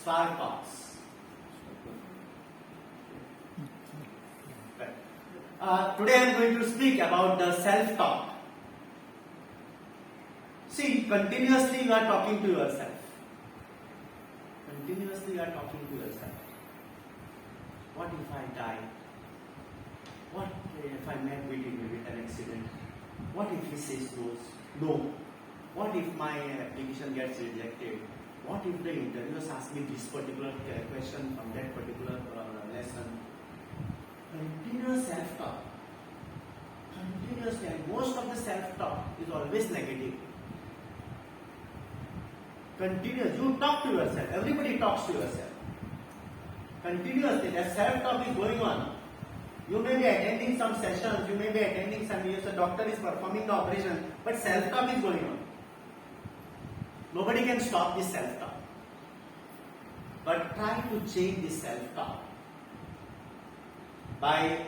Spark talks. Today I am going to speak about the self-talk. See, continuously you are talking to yourself. Continuously you are talking to yourself. What if I die? What if I met with an accident? What if he says no? What if my application gets rejected? What if the interviewers ask me this particular question from that particular lesson? Continuous self-talk. Continuously, and most of the self-talk is always negative. Continuous, you talk to yourself. Everybody talks to yourself. Continuously, that self-talk is going on. You may be attending some sessions, you may be attending some years, the doctor is performing the operation, but self-talk is going on. Nobody can stop this self-talk. But try to change this self-talk by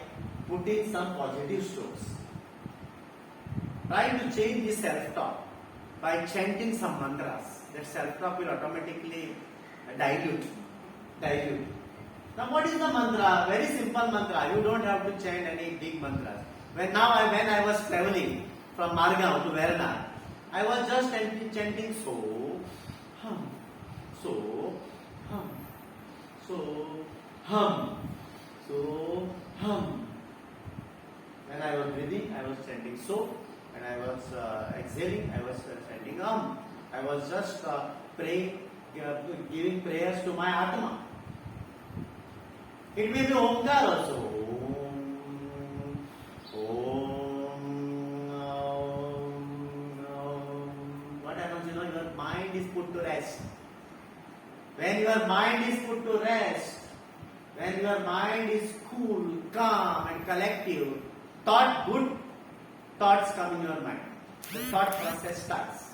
putting some positive strokes. Try to change this self-talk by chanting some mantras. That self-talk will automatically dilute. Now what is the mantra? Very simple mantra. You don't have to chant any big mantras. When I was traveling from Margao to Verna, I was just chanting so, hum, so, hum, so, hum, so, hum. When I was breathing, I was chanting so. When I was exhaling, I was chanting hum. I was just praying, giving prayers to my Atma. It may be Omkar also. What happens? Your mind is put to rest. When your mind is put to rest, when your mind is cool, calm and collective, good thoughts come in your mind. The thought process starts.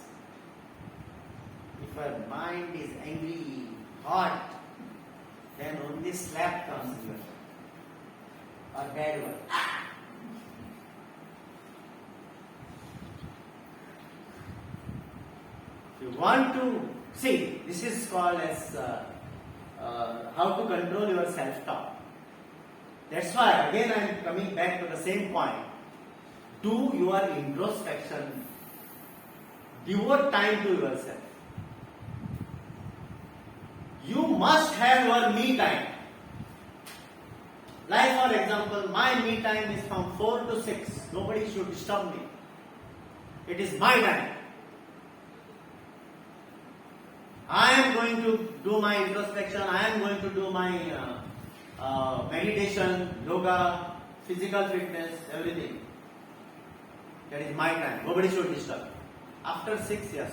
If your mind is angry, hot, then only slap comes in your mind. Or bad word. If you want to see, this is called as how to control your self-talk. That's why again I am coming back to the same point. Do your introspection. Devote time to yourself. You must have your me time. Like for example, my me time is from 4 to 6. Nobody should disturb me. It is my time. I am going to do my introspection. I am going to do my meditation, yoga, physical fitness, everything. That is my time. Nobody should disturb. After 6 years.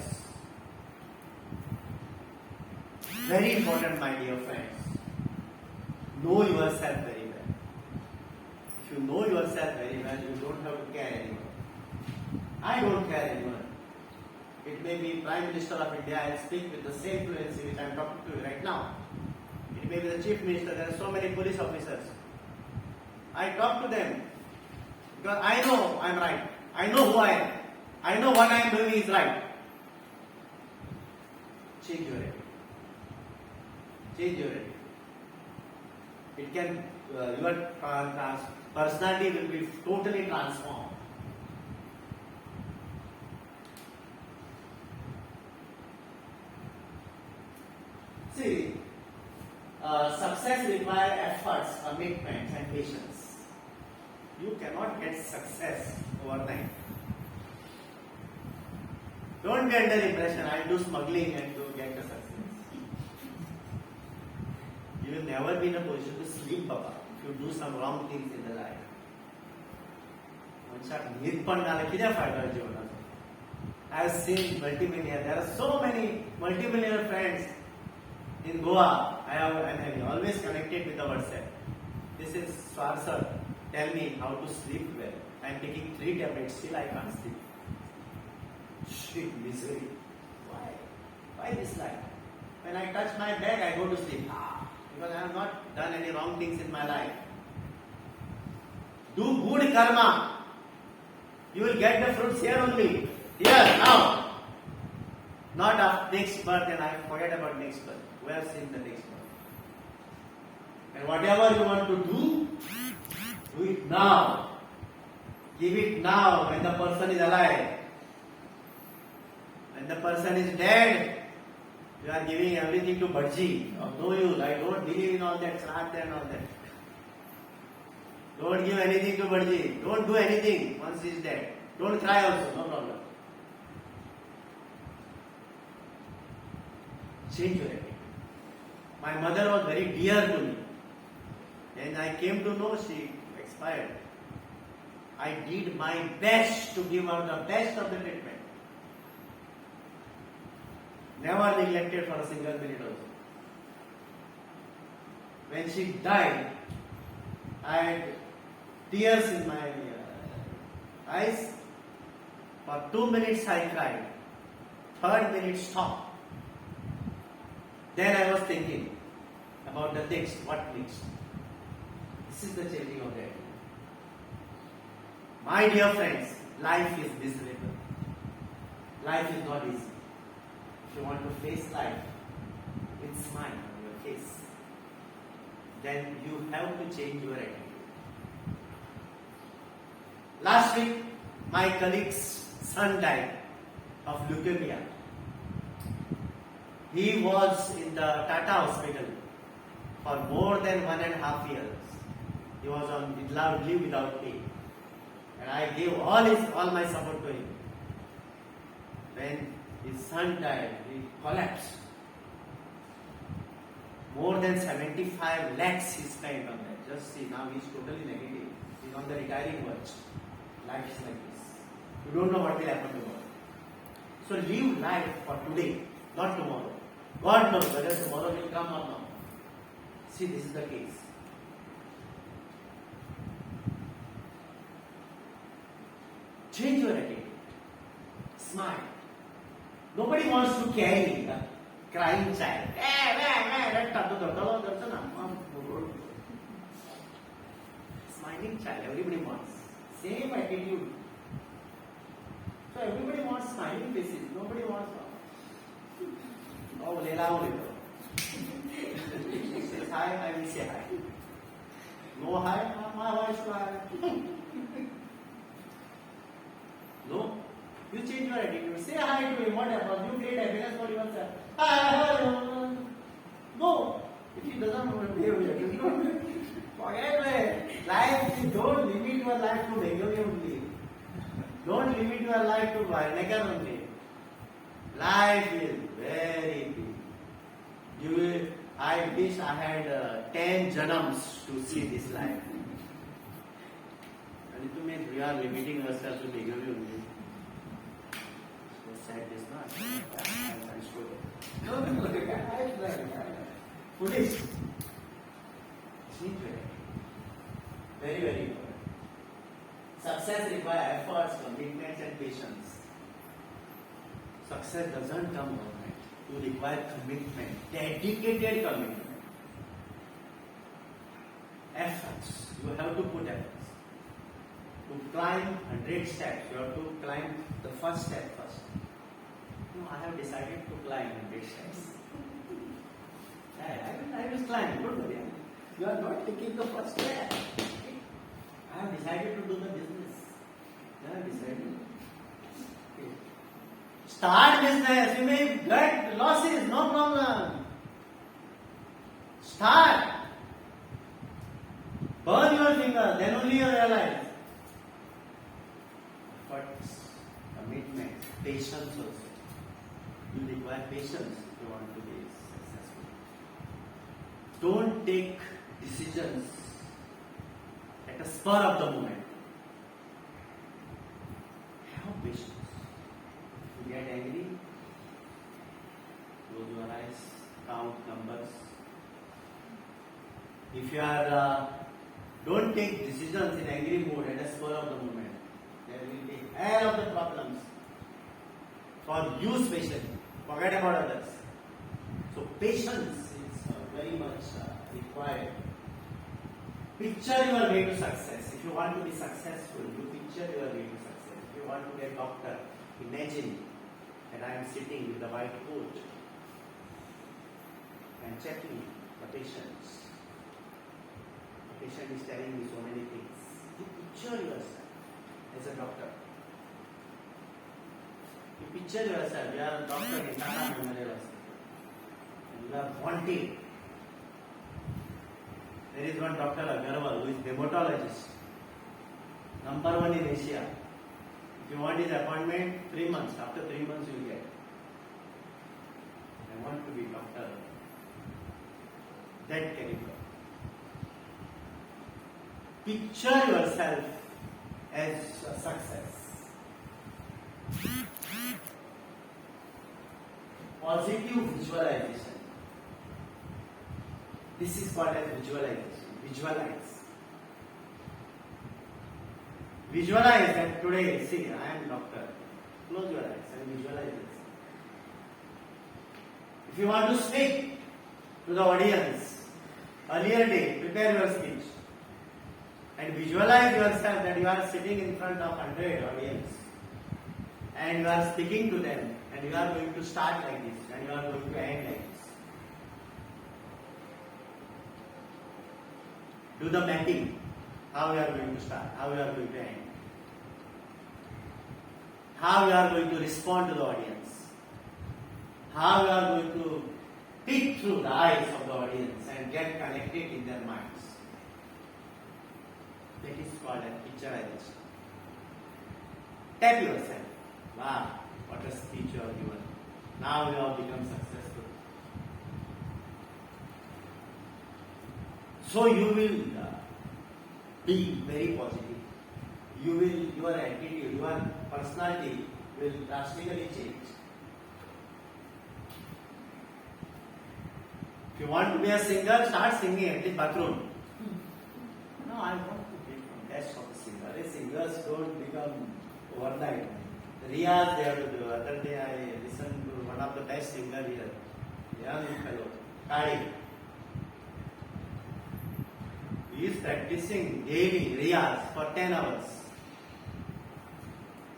Very important, my dear friends. Know yourself very well. If you know yourself very well, you don't have to care anyone. I don't care anyone. It may be Prime Minister of India, I speak with the same fluency which I am talking to you right now. It may be the Chief Minister, there are so many police officers. I talk to them because I know I am right. I know who I am. I know what I am doing is right. Change your attitude. Change your attitude. It can, your personality will be totally transformed. See, success requires efforts, commitments and patience. You cannot get success overnight. Don't get the impression I will do smuggling and to get the success. You will never be in a position to sleep, Baba, if you do some wrong things in the life. I have seen multimillionaires. There are so many multimillionaire friends in Goa. I am always connected with the WhatsApp. This is Swarsar. Tell me how to sleep well. I am taking 3 tablets, still I can't sleep. Shit, misery. Why? Why this life? When I touch my bag, I go to sleep. Because I have not done any wrong things in my life. Do good karma. You will get the fruits here only. Here, now. Not of next birth and I forget about next birth. We have seen the textbook. And whatever you want to do it now. Give it now when the person is alive. When the person is dead, you are giving everything to Bhaji. Of no use. I don't believe in all that Shraddha and all that. Don't give anything to Bhaji. Don't do anything once he is dead. Don't cry also, no problem. Change your attitude. My mother was very dear to me. And I came to know she expired. I did my best to give her the best of the treatment. Never neglected for a single minute also. When she died, I had tears in my eyes. For 2 minutes I cried. 3rd minute stopped. Then I was thinking about the next, what next? This is the changing of the attitude. My dear friends, life is miserable. Life is not easy. If you want to face life with smile on your face, then you have to change your attitude. Last week, my colleague's son died of leukemia. He was in the Tata hospital for more than 1.5 years. He was on leave without pay. And I gave all my support to him. When his son died, he collapsed. More than 75 lakhs he spent on that. Just see, now he's totally negative. He's on the retiring verge. Life is like this. You don't know what will happen tomorrow. So live life for today, not tomorrow. God knows whether tomorrow will come or not. See, this is the case. Change your attitude. Smile. Nobody wants to carry a crying child. Smiling child, everybody wants. Same attitude. So everybody wants smiling faces. Nobody wants. Oh, Lela, says hi, I will say hi. No hi, my voice to hi. No? You change your attitude. Say hi to him, whatever. You create happiness for yourself. Hi. No. If he doesn't want to behave with you, forget it. Life, don't limit your life to Bengali only. Don't limit your life to Varnakar only. Life is very big. I wish I had 10 janams to see this life. And it means we are limiting ourselves to Bengali only. So sad is not. I'm sure. Foolish. Very, very important. Success requires efforts, commitments, and patience. Success doesn't come overnight. You require commitment, dedicated commitment. Efforts. You have to put efforts. To climb 100 steps, you have to climb the first step first. No, I have decided to climb 100 steps. I will climb, don't worry. You are not taking the first step. I have decided to do the business. I have decided. Okay. Start business. You may get losses, no problem. Start. Burn your fingers, then only you realize. But commitment, patience also. You require patience if you want to be successful. Don't take decisions at the spur of the moment. Have patience. If you get angry, close your eyes, count numbers. If you are, don't take decisions in angry mood at the spur of the moment. There will be hell of the problems for you especially. Forget about others. So patience is very much required. Picture your way to success. If you want to be successful, you picture your way to success. If you want to be a doctor, imagine that I am sitting with a white coat checking the patients. The patient is telling me so many things. You picture yourself as a doctor. You picture yourself, you are a doctor in Tata Memorial Hospital. And you are wanted. There is one Dr. Agarwal who is dermatologist. Number 1 in Asia. If you want his appointment, 3 months. After 3 months you will get. I want to be doctor. That caliber. Picture yourself as a success. Positive visualization. This is called as visualization. Visualize. Visualize that today, see, I am doctor. Close your eyes and visualize this. If you want to speak to the audience, earlier day, prepare your speech. And visualize yourself that you are sitting in front of 100 audience. And you are speaking to them. And you are going to start like this. And you are going to end like this. Do the mapping. How you are going to start, how you are going to end, how you are going to respond to the audience, how you are going to peek through the eyes of the audience and get connected in their minds. That is called a picturization. Tap yourself. Wow, what a speech you have given. Now you have become successful. So you will be very positive. Your attitude, your personality will drastically change. If you want to be a singer, start singing at the bathroom. No, I want to become best of a singer. Singers don't become overnight. Riyaz they have to do. Other day I listened to one of the best singers here, young fellow, Kadi. He is practicing daily riyaz for 10 hours.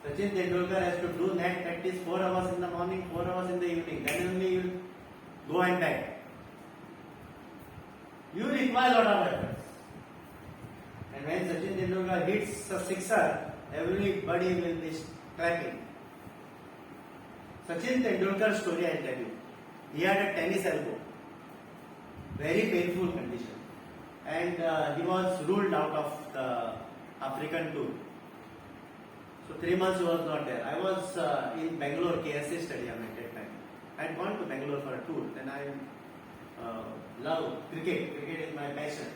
Sachin Tendulkar has to do net practice 4 hours in the morning, 4 hours in the evening. Then only you will go and back. You require a lot of efforts. And when Sachin Tendulkar hits a sixer, everybody will be clapping. Sachin Tendulkar's story I will tell you. He had a tennis elbow. Very painful condition. And he was ruled out of the African tour. So 3 months he was not there. I was in Bangalore KSA Stadium at that time. I had gone to Bangalore for a tour. Then I love cricket. Cricket is my passion.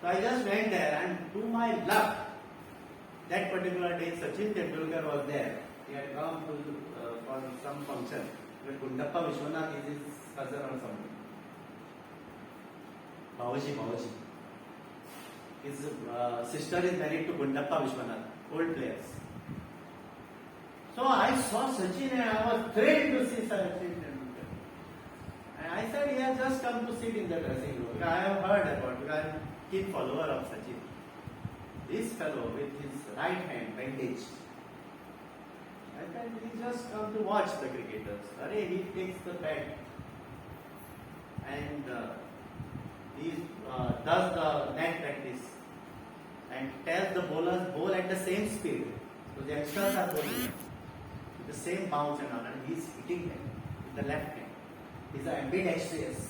So I just went there and to my luck, that particular day Sachin Tendulkar was there. He had come for some function. Gundappa Vishwanath is his cousin or something. Babaji. His sister is married to Gundappa Vishwanath, old players. So I saw Sachin and I was thrilled to see Sachin Tendulkar. And I said, he has just come to sit in the dressing room. I have heard about it. I am a keen follower of Sachin. This fellow with his right hand bandaged. I said, he just come to watch the cricketers. He takes the bat and he does the net practice and tells the bowlers bowl at the same speed. So the youngsters are bowling with the same bounce and all, and he is hitting them with the left hand. He is ambidextrous.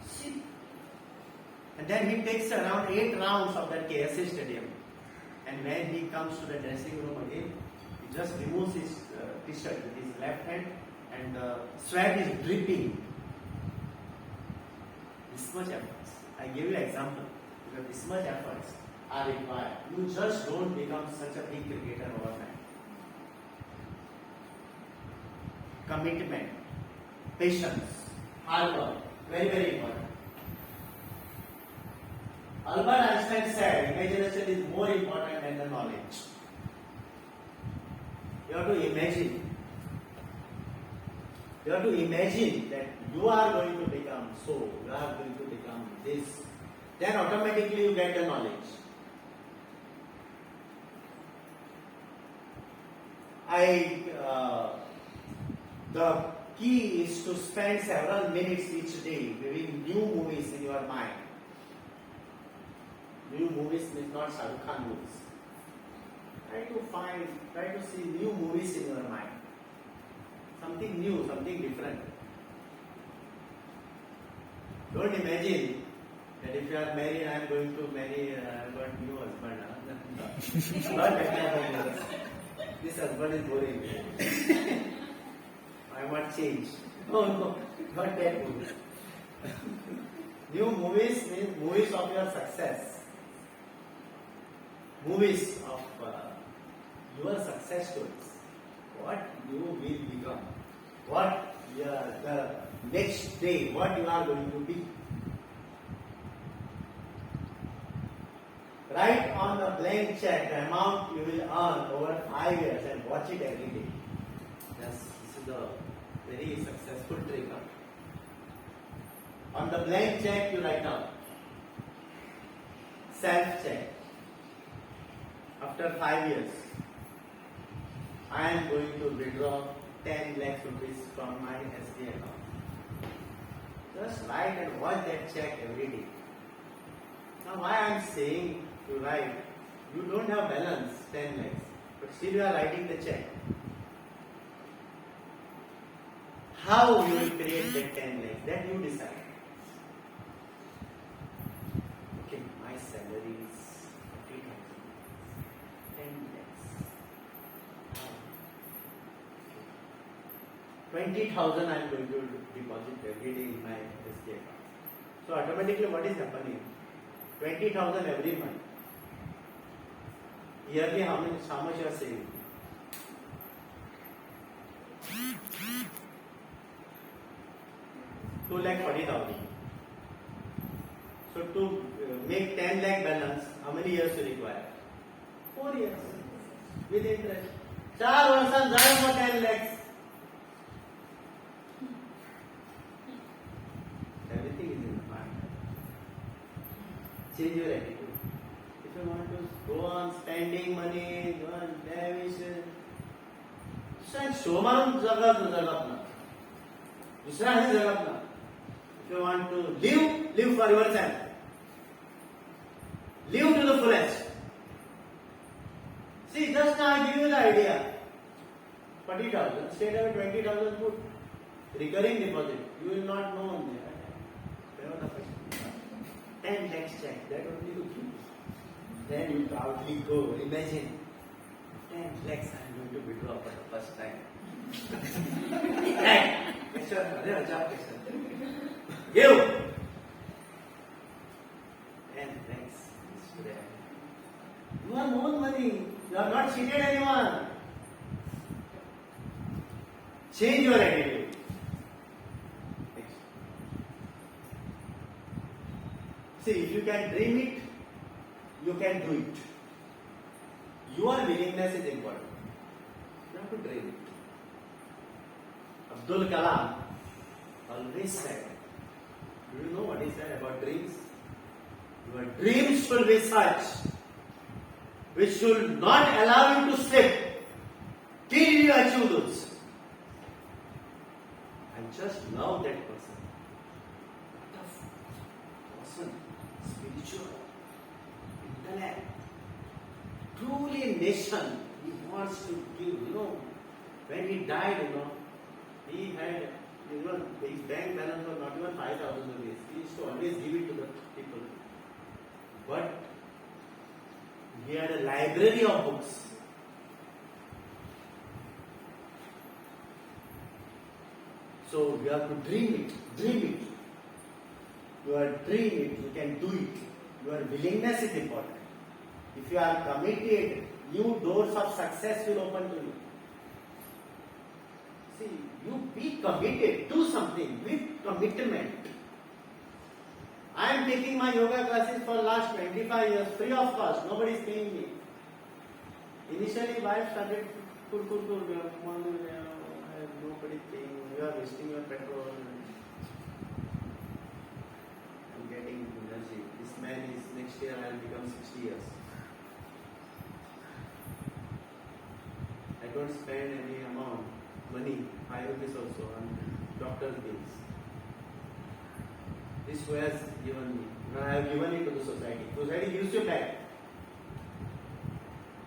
See? And then he takes around 8 rounds of that KSA stadium. And when he comes to the dressing room again, he just removes his t-shirt with his left hand and the sweat is dripping. This much efforts. I give you an example. Because this much efforts are required. You just don't become such a big cricketer overnight. Commitment, patience, hard work, very, very important. Albert Einstein said, imagination is more important than the knowledge. You have to imagine. You have to imagine that you are going to become so, you are going to become this. Then automatically you get the knowledge. The key is to spend several minutes each day viewing new movies in your mind. New movies means not Shah Rukh Khan movies. Try to see new movies in your mind. Something new, something different. Don't imagine that if you are married, I am going to marry a new husband. Not that kind of thing. This husband is boring. I want change. No, not that movie. New movies means movies of your success. Movies of your success stories. What you will become. What the next day, what you are going to be. Write on the blank check the amount you will earn over 5 years and watch it every day. Yes, this is a very successful trick. On the blank check you write down self-check. After 5 years, I am going to withdraw 10 lakh rupees from my SB account. Just write and watch that check every day. Now why I am saying to write, you don't have balance 10 lakhs, but still you are writing the check. How you will create that 10 lakhs, that you decide. Okay, my salary is 50,000. 10 lakhs. 20,000 I am going to deposit every day in my SK account. So automatically what is happening? 20,000 every month. Yearly how much you are saving? 2,40,000. So to make 10 lakh balance, how many years you require? 4 years. With interest. 4 वर्षात जाए for 10 lakhs. Everything is in the mind. Change your attitude. If you want to go on spending money, go on lavish, शोमान जगत ना. दूसरा है जगत ना. If you want to live for yourself. Live to the fullest. See, just now I give you the idea. 40,000, straight away 20,000 put. Recurring deposit. You will not know. 10 lakhs check. That only you keep. Then you proudly go. Imagine. 10 lakhs I am going to withdraw for the first time. Give. 10 lakhs. You are own money. You are not cheated anyone. Change your attitude. Next. See, if you can dream it, you can do it. Your willingness is important. You have to dream it. Abdul Kalam always said, do you know what he said about dreams? Your dreams should be such which should not allow you to slip till you achieve those. I just love that person. What a person, spiritual, intellect, truly nation. He wants to give, when he died, he had, his bank balance was not even 5,000 rupees. He used to always give it to the people. But he had a library of books. So you have to dream it. You are dream it, you can do it. Your willingness is important. If you are committed, new doors of success will open to you. See, you be committed, do something with commitment. I am taking my yoga classes for last 25 years, free of cost, nobody is paying me. Initially, wife started, nobody paying, you are wasting your petrol. I am getting energy. This man is, next year I will become 60 years. I don't spend any amount, money, 5 rupees also. doctor's bills. This who has given me. Now I have given it to the society. Society gives you back.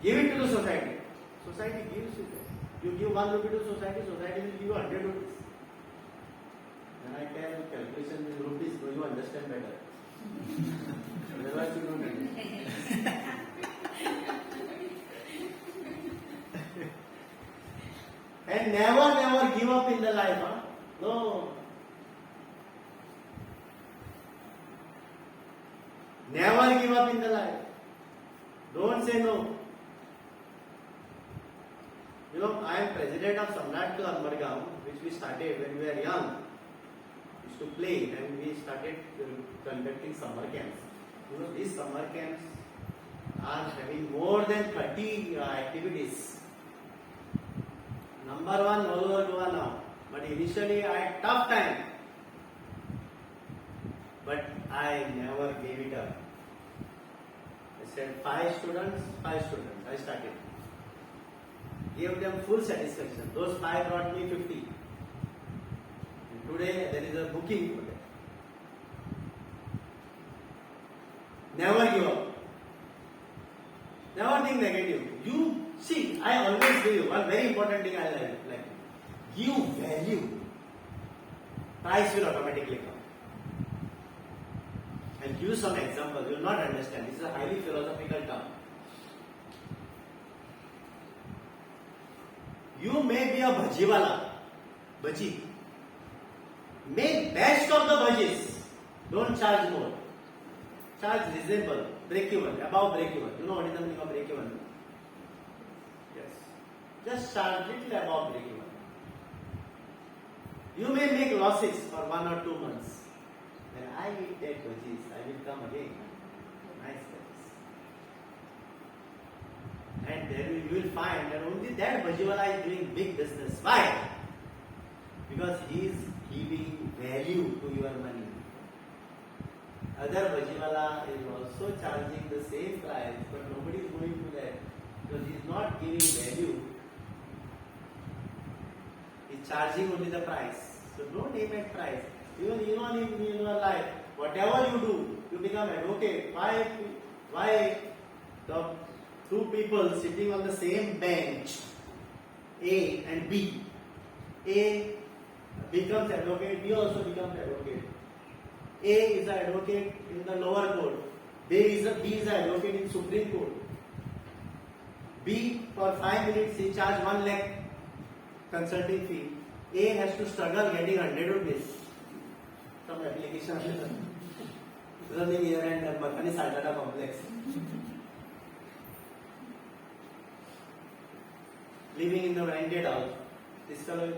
Give it to the society. Society gives you back. You give 1 rupee to society, society will give you 100 rupees. And I tell calculation in rupees, so you understand better. Otherwise you don't understand. And never give up in the life, huh? No. Never give up in the life. Don't say no. You know, I am president of Samrat Club Margaon, which we started when we were young. We used to play and we started conducting summer camps. You know, these summer camps are having more than 30 activities. Number one, all over Goa now. But initially I had tough time. But I never gave it up. I said 5 students. I started. Gave them full satisfaction. Those 5 brought me 50. And today there is a booking for that. Never give up. Never think negative. You see, I always give you one very important thing I like. Give value. Price will automatically come. And give some example. You will not understand. This is a highly philosophical term. You may be a bhajiwala. Bhaji. Make best of the bhajis. Don't charge more. Charge reasonable. Break even. Above break even. You know what is the meaning of break even? Yes. Just charge little above break even. You may make losses for 1 or 2 months. When I eat that bhajis, I will come again. Nice bhajis. And then you will find that only that bhajiwala is doing big business. Why? Because he is giving value to your money. Other bhajiwala is also charging the same price, but nobody is going to that because he is not giving value. He is charging only the price. So don't aim at price. Even in your life, whatever you do, you become advocate. Why the 2 people sitting on the same bench, A and B, A becomes advocate, B also becomes advocate. A is an advocate in the lower court. B is an advocate in Supreme Court. B for 5 minutes he charge 1 lakh consulting fee. A has to struggle getting 100 rupees. Some application running here and there, Mathani Saltata complex. Living in the rented house. This fellow is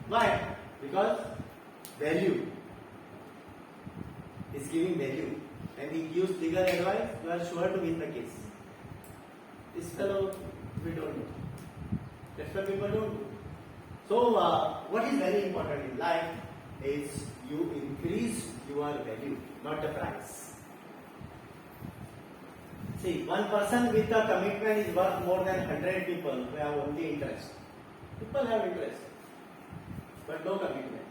why? Because value is giving value, and he gives legal advice. You are sure to win the case. This fellow we don't know. That's why people don't do. So, what is very important in life is you increase your value, not the price. See, one person with a commitment is worth more than 100 people who have only interest. People have interest, but no commitment.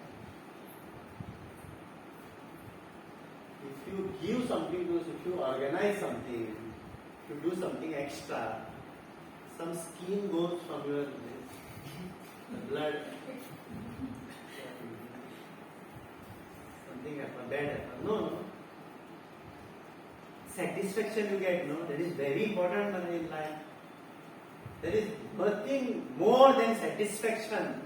If you give something to us, if you organize something, if you do something extra, some skin goes from your blood, something happens, bad happens. No. Satisfaction you get, no? That is very important in life. There is nothing more than satisfaction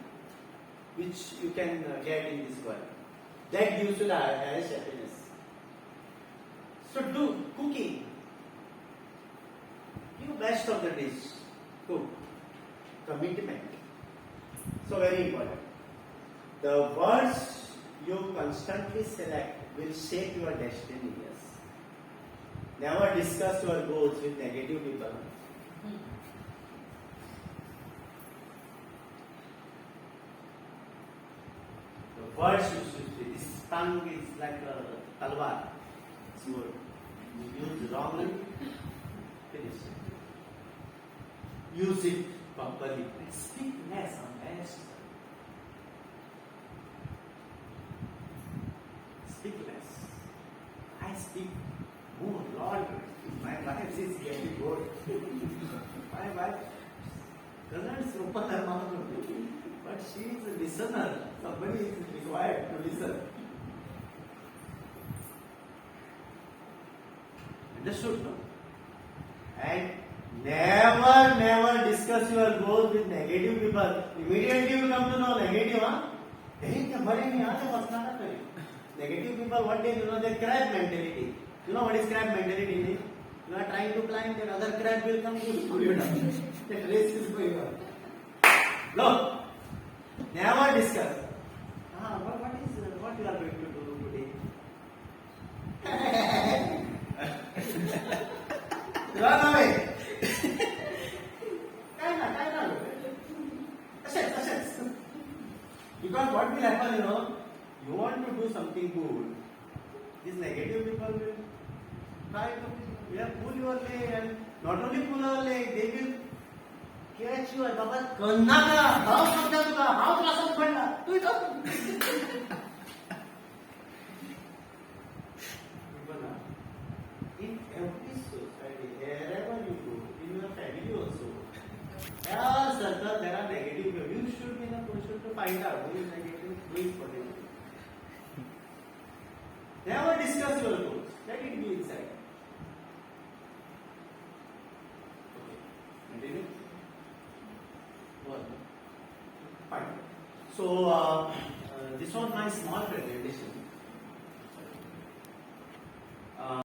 which you can get in this world. That gives you the highest happiness. So do cooking. Give best of the dish. Cook. Commitment. So very important. The words you constantly select will shape your destiny. Yes. Never discuss your goals with negative people. The words you should. This tongue is like a talwar. Sword. You use wrongly, finish it. Use it properly. And speak less on less. Speak less. I speak more. Lord, my wife is getting bored. My wife doesn't open her mouth, but she is a listener. Somebody is required to listen. Understood, no? And never discuss your goals with negative people. Immediately you come to know negative, huh? Negative people, what they do, they crab mentality. You know what is crab mentality? You are trying to climb, that other crab will come to pull you down. That race is going on. No, never discuss. What you are going to do today? Run away. Because what will happen, you want to do something good. These negative people will try to pull your leg, and not only pull your leg, they will catch you and how in every society, wherever you go, in your family also, there are negative people. You should be in a position to find out who is negative, who is positive. Never discuss your goals. Let it be inside. Okay. Continue. Fine. So, this was my small presentation.